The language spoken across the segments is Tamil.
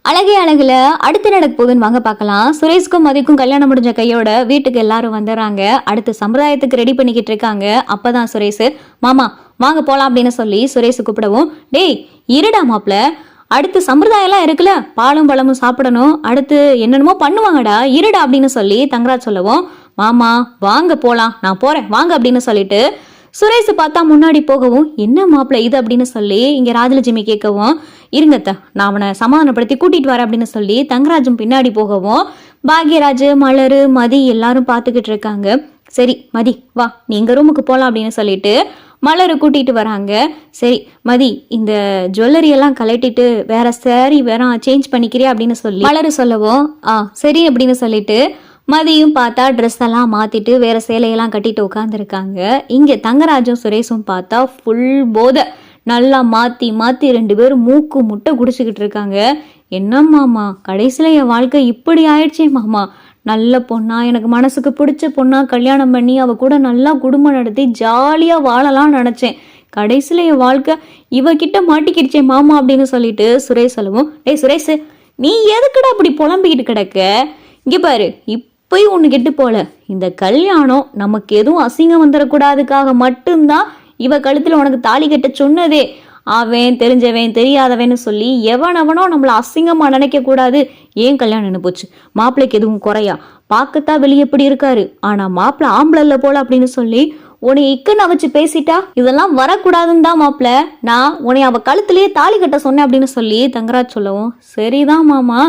அழகே அழகுல அடுத்து நடக்க போகுதுன்னு வாங்க பார்க்கலாம். சுரேஷ்க்கும் மதிக்கும் கல்யாணம் முடிஞ்ச கையோட வீட்டுக்கு எல்லாரும் வந்துடுறாங்க. அடுத்து சம்பிரதாயத்துக்கு ரெடி பண்ணிக்கிட்டு இருக்காங்க. அப்பதான் சுரேஷ், மாமா வாங்க போலாம் அப்படின்னு சொல்லி சுரேஷ் கூப்பிடவும், டேய் இருடா மாப்ள, அடுத்து சம்பிரதாயம் எல்லாம் இருக்குல்ல, பாலும் பழமும் சாப்பிடணும், அடுத்து என்னென்னமோ பண்ணுவாங்கடா, இருடா அப்படின்னு சொல்லி தங்கராஜ் சொல்லவும், மாமா வாங்க போலாம், நான் போறேன் வாங்க அப்படின்னு சொல்லிட்டு சுரேஷ் பார்த்தா முன்னாடி போகவும், என்ன மாப்பிள்ள இது அப்படின்னு சொல்லி இங்க ராஜலட்சுமி கேட்கவும், இருங்கத்த நான் அவனை சமாதானப்படுத்தி கூட்டிட்டு வரேன் அப்படின்னு சொல்லி தங்கராஜும் பின்னாடி போகவும், பாக்யராஜ் மலரு மதி எல்லாரும் பார்த்துக்கிட்டு இருக்காங்க. சரி மதி வா நீங்க ரூமுக்கு போலாம் அப்படின்னு சொல்லிட்டு மலரு கூட்டிட்டு வராங்க. சரி மதி, இந்த ஜுவல்லரி எல்லாம் கலட்டிட்டு வேற சாரி வேற சேஞ்ச் பண்ணிக்கிறியா அப்படின்னு சொல்லி மலரு சொல்லவும், சரி அப்படின்னு சொல்லிட்டு மதியும் பார்த்தா ட்ரெஸ் எல்லாம் மாத்திட்டு வேற சேலையெல்லாம் கட்டிட்டு உட்காந்துருக்காங்க. இங்க தங்கராஜும் சுரேஷும் பார்த்தா ஃபுல் போதை, நல்லா மாத்தி மாத்தி ரெண்டு பேரும் மூக்கு முட்டை குடிச்சுக்கிட்டு இருக்காங்க. என்ன மாமா, கடைசியில என் வாழ்க்கை இப்படி ஆயிடுச்சே மாமா, நல்ல பொண்ணா எனக்கு மனசுக்கு பிடிச்ச பொண்ணா கல்யாணம் பண்ணி அவ கூட நல்லா குடும்பம் நடத்தி ஜாலியா வாழலாம்னு நினைச்சேன், கடைசியில என் வாழ்க்கை இவகிட்ட மாட்டிக்கிடுச்சே மாமா அப்படின்னு சொல்லிட்டு சுரேஷ் சொல்லவும், டேய் சுரேஷ், நீ எதுக்குடா அப்படி புலம்பிக்கிட்டு கிடக்க, இங்க பாரு இப்பயும் ஒண்ணு கெட்டு போல, இந்த கல்யாணம் நமக்கு எதுவும் அசிங்கம் வந்துடக்கூடாதுக்காக மட்டும்தான் இவ கழுத்துல உனக்கு தாலி கட்ட சொன்னதே, அவன் தெரிஞ்சவன் தெரியாதவன்னு சொல்லி எவனவனோ நம்மள அசிங்கமா நினைக்க கூடாது. ஏன் கல்யாணம் என்ன போச்சு, மாப்பிள்ளைக்கு எதுவும் குறையா, பார்க்கத்தான் வெளியே எப்படி இருக்காரு, ஆனா மாப்பிள்ள ஆம்பளை போல அப்படின்னு சொல்லி உன்னை இக்குன்னு வச்சு பேசிட்டா இதெல்லாம் வரக்கூடாதுன்னு தான் மாப்பிள்ள நான் உன்னை அவ கழுத்துலயே தாலி கட்ட சொன்னேன் அப்படின்னு சொல்லி தங்கராஜ் சொல்லவும், சரிதான் மாமா,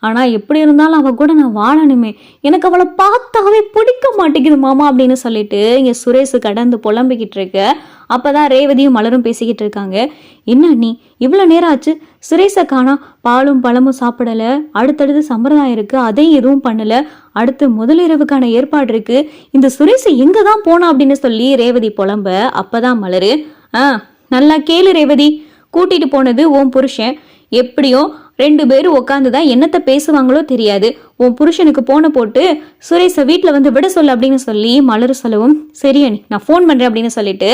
ஆனா எப்படி இருந்தாலும் அவ கூட நான் வாழணுமே, எனக்கு அவளை பார்த்தாவே பிடிக்க மாட்டேங்குது மாமா அப்படின்னு சொல்லிட்டு இங்க சுரேஷ் கடந்து புலம்பிக்கிட்டு இருக்க. அப்பதான் ரேவதியும் மலரும் பேசிக்கிட்டு இருக்காங்க. என்ன நீ இவ்வளவு நேரம் ஆச்சு, சுரேஷை காணா, பாலும் பழமும் சாப்பிடல, அடுத்தடுத்து சம்பிரதாயம் இருக்கு அதையும் எதுவும் பண்ணல, அடுத்து முதலிரவுக்கான ஏற்பாடு இருக்கு, இந்த சுரேஷ் எங்கதான் போனா அப்படின்னு சொல்லி ரேவதி புலம்ப. அப்பதான் மலரு, நல்லா கேளு ரேவதி, கூட்டிட்டு போனது உன் புருஷன், எப்படியோ ரெண்டு பேரும் உட்காந்துதான் என்னத்தை பேசுவாங்களோ தெரியாது, உன் புருஷனுக்கு போன போட்டு சுரேஷை வீட்டுல வந்து விட சொல்லு அப்படின்னு சொல்லி மலரு சொல்லவும், சரி அண்ணி நான் ஃபோன் பண்றேன் அப்படின்னு சொல்லிட்டு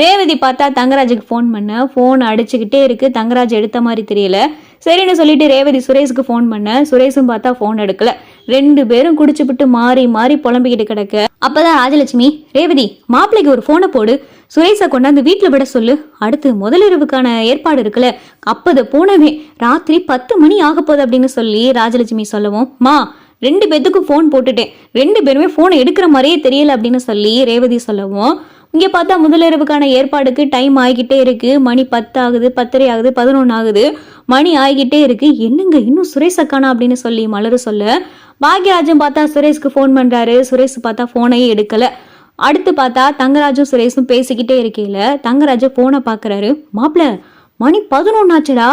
ரேவதி பார்த்தா தங்கராஜுக்கு ஃபோன் பண்ண, ஃபோன் அடிச்சுக்கிட்டே இருக்கு, தங்கராஜ் எடுத்த மாதிரி தெரியல. சரின்னு சொல்லிட்டு ரேவதி சுரேஷுக்கு ஃபோன் பண்ண, சுரேஷும் பார்த்தா ஃபோன் எடுக்கல, ரெண்டு பேரும் குடிச்சுப்பிட்டு மாறி மாறி புலம்பிக்கிட்டு கிடக்க. அப்பதான் ராஜலட்சுமி, ரேவதி மாப்பிள்ளைக்கு ஒரு போனை போடு, சுரேஷை கொண்டாந்து வீட்டுல விட சொல்லு, அடுத்து முதலிரவுக்கான ஏற்பாடு இருக்குல்ல அப்பத போனவே ராத்திரி 10 மணி ஆக போகுது அப்படின்னு சொல்லி ராஜலட்சுமி சொல்லவும், மா ரெண்டு பேத்துக்கும் ஃபோன் போட்டுட்டேன், ரெண்டு பேருமே போனை எடுக்கிற மாதிரியே தெரியல அப்படின்னு சொல்லி ரேவதி சொல்லவும், இங்க பார்த்தா முதலிரவுக்கான ஏற்பாடுக்கு டைம் ஆகிக்கிட்டே இருக்கு, மணி 10 ஆகுது, 10:30 ஆகுது, 11 ஆகுது, மணி ஆகிக்கிட்டே இருக்கு, என்னங்க இன்னும் சுரேஷ் அக்கானா அப்படின்னு சொல்லி மலரு சொல்ல, பாக்யராஜும் பார்த்தா சுரேஷ்க்கு ஃபோன் பண்றாரு, சுரேஷ் பார்த்தா போனையே எடுக்கல. அடுத்து பார்த்தா தங்கராஜும் சுரேஷும் பேசிக்கிட்டே இருக்கையில தங்கராஜ போனை பாக்குறாரு. மாப்பிள்ள மணி 11 ஆச்சுடா,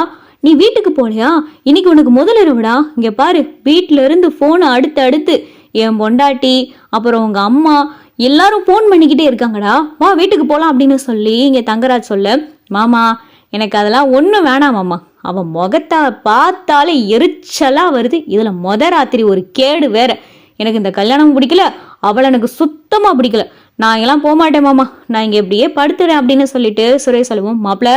நீ வீட்டுக்கு போலையா, இன்னைக்கு உனக்கு முதலிரவுடா, இங்க பாரு வீட்டுல இருந்து போனை அடுத்து அடுத்து என் பொண்டாட்டி அப்புறம் உங்க அம்மா எல்லாரும் ஃபோன் பண்ணிக்கிட்டே இருக்காங்கடா, வா வீட்டுக்கு போலாம் அப்படின்னு சொல்லி இங்க தங்கராஜ் சொல்ல, மாமா எனக்கு அதெல்லாம் ஒன்றும் வேணாம் மாமா, அவன் முகத்தை பார்த்தாலே எரிச்சலா வருது, இதுல ராத்திரி ஒரு கேடு வேற, எனக்கு இந்த கல்யாணம் பிடிக்கல, அவளை எனக்கு சுத்தமா பிடிக்கல, நான் எல்லாம் போகமாட்டேன் மாமா, நான் இங்க எப்படியே படுத்துறேன் அப்படின்னு சொல்லிட்டு சுரேஷ் சொல்லுவோம், மாப்பிள்ள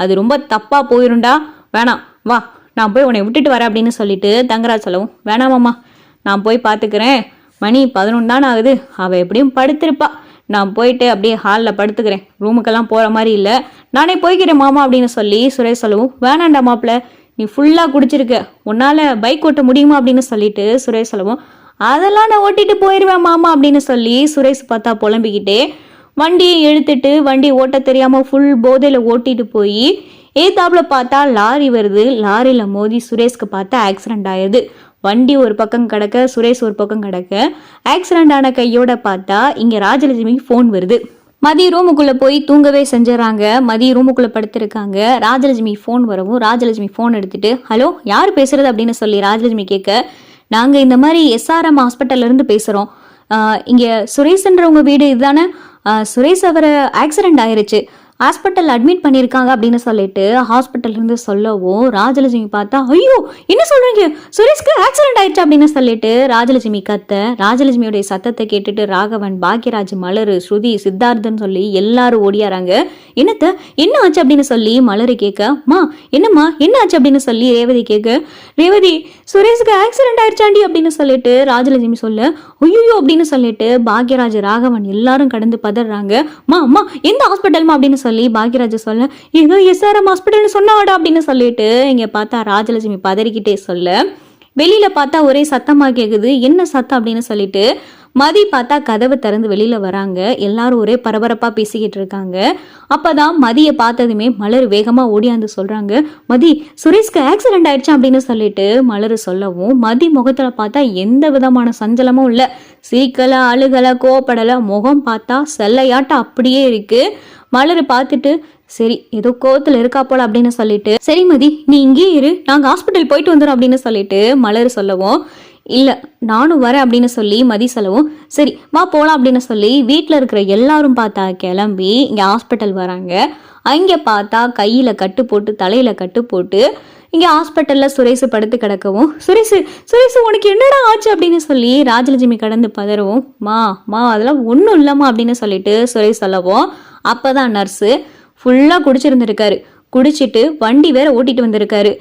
அது ரொம்ப தப்பா போயிருண்டா, வேணாம் வா நான் போய் உன்னை விட்டுட்டு வரேன் அப்படின்னு சொல்லிட்டு தங்கராஜ் சொல்லவும், வேணாம் மாமா நான் போய் பார்த்துக்கிறேன், மணி 11 தானே ஆகுது, அவள் எப்படியும் படுத்திருப்பா, நான் போயிட்டு அப்படியே ஹாலில் படுத்துக்கிறேன், ரூமுக்கெல்லாம் போகிற மாதிரி இல்லை, நானே போய்க்கிறேன் மாமா அப்படின்னு சொல்லி சுரேஷ் சொல்லவும், வேணாண்டா மாப்பிள்ள நீ ஃபுல்லாக குடிச்சிருக்க, உன்னால் பைக் ஓட்ட முடியுமா அப்படின்னு சொல்லிட்டு சுரேஷ் சொல்லவும், அதெல்லாம் நான் ஓட்டிட்டு போயிடுவேன் மாமா அப்படின்னு சொல்லி சுரேஷ் பார்த்தா புலம்பிக்கிட்டே வண்டியை இழுத்துட்டு வண்டி ஓட்ட தெரியாமல் ஃபுல் போதையில் ஓட்டிட்டு போய் ஏத்தாப்புல பார்த்தா லாரி வருது, லாரியில் மோதி சுரேஷ்க்கு பார்த்தா ஆக்சிடென்ட் ஆயிடுது, வண்டி ஒரு பக்கம் கிடக்க சுரேஷ் ஒரு பக்கம் கிடக்க, ஆக்சிடென்ட் ஆன கையோட பார்த்தா இங்க ராஜலட்சுமிக்கு ஃபோன் வருது. மதிய ரூமுக்குள்ள போய் தூங்கவே செஞ்சுறாங்க, மதிய ரூமுக்குள்ள படுத்திருக்காங்க. ராஜலட்சுமி ஃபோன் வரவும் ராஜலட்சுமி ஃபோன் எடுத்துட்டு, ஹலோ யார் பேசுறது அப்படின்னு சொல்லி ராஜலட்சுமி கேட்க, நாங்க இந்த மாதிரி SRM ஹாஸ்பிட்டல்ல இருந்து பேசுறோம், இங்க சுரேஷ்ன்றவங்க வீடு இதுதானே, சுரேஷ் அவரை ஆக்சிடென்ட் ஆயிருச்சு, ஹாஸ்பிட்டல் அட்மிட் பண்ணியிருக்காங்க அப்படின்னு சொல்லிட்டு ஹாஸ்பிட்டல் இருந்து சொல்லவும் ராஜலட்சுமி பார்த்தா, ஐயோ என்ன சொல்றீங்க, சுரேஷ்க்கு ஆக்சிடென்ட் ஆயிடுச்சு அப்படின்னு சொல்லிட்டு ராஜலட்சுமி கத்த, ராஜலட்சுமியோடைய சத்தத்தை கேட்டுட்டு ராகவன், பாக்யராஜ், மலரு, ஸ்ருதி, சித்தார்த்தன் சொல்லி எல்லாரும் ஓடியாராங்க. என்ன ஆச்சு அப்படின்னு சொல்லி மலரு கேட்க, மா என்னம்மா என்ன ஆச்சு அப்படின்னு சொல்லி ரேவதி கேட்க, ரேவதி சுரேஷ்க்கு ஆக்சிடென்ட் ஆயிடுச்சாண்டி அப்படின்னு சொல்லிட்டு ராஜலட்சுமி சொல்ல, ஐயோ அப்படின்னு சொல்லிட்டு பாக்யராஜ், ராகவன் எல்லாரும் கடந்து பதறாங்க. அம்மா எந்த ஹாஸ்பிட்டல்மா அப்படின்னு சொல்லி பாக்யராஜ் சொல்ல, ஏதோ எஸ்ஆர்எம் ஹாஸ்பிட்டல்னு சொன்னாடா அப்படின்னு சொல்லிட்டு இங்க பார்த்தா ராஜலட்சுமி பதறிக்கிட்டே சொல்ல, வெளியில பார்த்தா ஒரே சத்தமா கேக்குது. என்ன சத்தம் அப்படின்னு சொல்லிட்டு மதி பார்த்தா கதவை திறந்து வெளியில வராங்க. எல்லாரும் ஒரே பரபரப்பா பேசிக்கிட்டு இருக்காங்க. அப்பதான் மதியை பார்த்ததுமே மலர் வேகமா ஓடியாந்து சொல்றாங்க, மதி சுரேஷ்க்கு ஆக்சிடென்ட் ஆயிடுச்சு அப்படின்னு சொல்லிட்டு மலர் சொல்லவும், மதி முகத்துல பார்த்தா எந்த விதமான சஞ்சலமும் இல்ல, சிரிக்கல, அழுகல, கோவப்படல, முகம் பார்த்தா செல்லையாட்ட அப்படியே இருக்கு. மலர் பார்த்துட்டு, சரி ஏதோ கோவத்துல இருக்கா போல அப்படின்னு சொல்லிட்டு, சரி மதி நீ இங்கே இரு, நாங்க ஹாஸ்பிட்டல் போயிட்டு வந்துடும் அப்படின்னு சொல்லிட்டு மலர் சொல்லவும், இல்ல நானும் வரேன் அப்படின்னு சொல்லி மதி சொல்லவும், சரி வா போலாம் அப்படின்னு சொல்லி வீட்டில் இருக்கிற எல்லாரும் பார்த்தா கிளம்பி இங்க ஹாஸ்பிட்டல் வராங்க. அங்க பார்த்தா கையில கட்டு போட்டு தலையில கட்டு போட்டு இங்க ஹாஸ்பிட்டல்ல சுரேஷ் படுத்து கிடக்கவும், சுரேஷ் உனக்கு என்னடா ஆச்சு அப்படின்னு சொல்லி ராஜலட்சுமி கடந்து பதறவும், மா அதெல்லாம் ஒன்றும் இல்லம்மா அப்படின்னு சொல்லிட்டு சுரேஷ் சொல்லவும், அப்பதான் நர்ஸு ஃபுல்லா குடிச்சிருந்திருக்காரு, குடிச்சிட்டு வண்டி வேற ஓட்டிட்டு வந்திருக்காரு,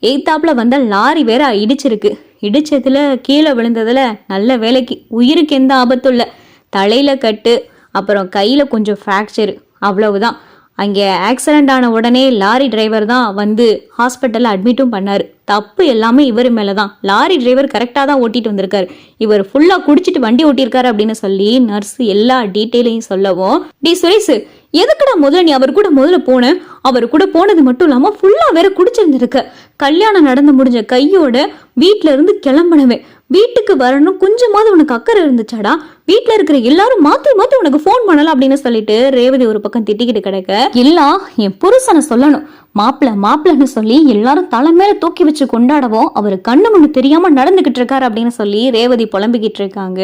எய்த்தாப்புல வந்த லாரி வேற இடிச்சிருக்கு, இடிச்சதுல கீழே விழுந்ததுல நல்ல வேலைக்கு உயிருக்கு எந்த ஆபத்தும் இல்லை, தலையில கட்டு, அப்புறம் கையில கொஞ்சம் ஃப்ராக்சர், அவ்வளவுதான். அங்கே ஆக்சிடென்ட் ஆன உடனே லாரி டிரைவர் தான் வந்து ஹாஸ்பிட்டலில் அட்மிட்டும் பண்ணார். தப்பு எல்லாமே இவர் மேலே தான். லாரி டிரைவர் கரெக்டாக தான் ஓட்டிட்டு வந்திருக்காரு, இவர் ஃபுல்லாக குடிச்சிட்டு வண்டி ஓட்டியிருக்காரு அப்படின்னு சொல்லி நர்ஸ் எல்லா டீட்டெயிலையும் சொல்லவும், டி சுரேஷ் எதுக்குடா முதல்ல நீ அவர் கூட முதல்ல போன, அவர் கூட போனது மட்டும் இல்லாமல் ஃபுல்லாக வேற குடிச்சிருந்திருக்க, கல்யாணம் நடந்து முடிஞ்ச கையோட வீட்டில இருந்து கிளம்பினவே, வீட்டுக்கு வரணும் கொஞ்சமாவது உனக்கு அக்கறை இருந்துச்சாடா, வீட்டுல இருக்கிற எல்லாரும் மாத்தி உனக்கு போன் பண்ணலாம் அப்படின்னு சொல்லிட்டு ரேவதி ஒரு பக்கம் திட்டிக்கிட்டு கிடக்க, எல்லாம் என் புருஷனை சொல்லணும், மாப்பிள்ளன்னு சொல்லி எல்லாரும் தலை மேல தூக்கி வச்சு கொண்டாடவும் அவர் கண்ணு முன்னு தெரியாம நடந்துகிட்டு இருக்காரு அப்படின்னு சொல்லி ரேவதி புலம்பிக்கிட்டு இருக்காங்க.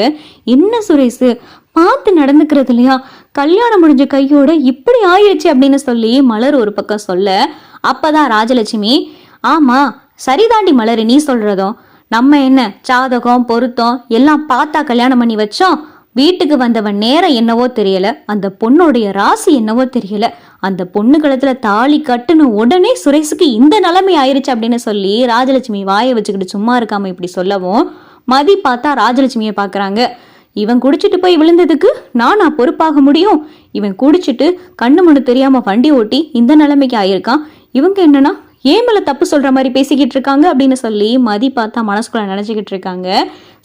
என்ன சுரேஷ் பார்த்து நடந்துக்கிறது இல்லையா, கல்யாணம் முடிஞ்ச கையோட இப்படி ஆயிடுச்சு அப்படின்னு சொல்லி மலர் ஒரு பக்கம் சொல்ல, அப்பதான் ராஜலட்சுமி, ஆமா சரிதாண்டி மலர் நீ சொல்றதும், நம்ம என்ன ஜாதகம் பொருத்தம் எல்லாம் பார்த்தா கல்யாணம் பண்ணி வச்சோம், வீட்டுக்கு வந்தவன் நேரம் என்னவோ தெரியல, அந்த பொண்ணுடைய ராசி என்னவோ தெரியல, அந்த பொண்ணு கழுத்துல தாலி கட்டுன்னு உடனே சுரேஷுக்கு இந்த நிலைமை ஆயிருச்சு அப்படின்னு சொல்லி ராஜலட்சுமி வாயை வச்சுக்கிட்டு சும்மா இருக்காம இப்படி சொல்லவும், மதி பார்த்தா ராஜலட்சுமியை பாக்குறாங்க, இவன் குடிச்சிட்டு போய் விழுந்ததுக்கு நான் பொறுப்பாக முடியும், இவன் குடிச்சிட்டு கண்ணு மண்ணு தெரியாம வண்டி ஓட்டி இந்த நிலைமைக்கு ஆயிருக்கான், இவங்க என்னன்னா ஏன் மேல தப்பு சொல்ற மாதிரி பேசிக்கிட்டு இருக்காங்க அப்படின்னு சொல்லி மதி பார்த்தா மனசுக்குள்ள நினைச்சுக்கிட்டு இருக்காங்க.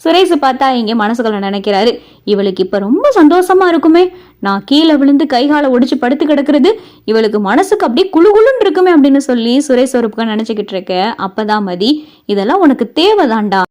சுரேஷ் பார்த்தா இங்க மனசுக்குள்ள நினைக்கிறாரு, இவளுக்கு இப்ப ரொம்ப சந்தோஷமா இருக்குமே, நான் கீழே விழுந்து கைகால ஒடிச்சு படுத்து கிடக்குறது இவளுக்கு மனசுக்கு அப்படியே குழுகுலுன்னு இருக்குமே அப்படின்னு சொல்லி சுரேஷ் ஒரு பக்கம் நினைச்சுக்கிட்டு இருக்க. அப்பதான் மதி, இதெல்லாம் உனக்கு தேவைதான்டா,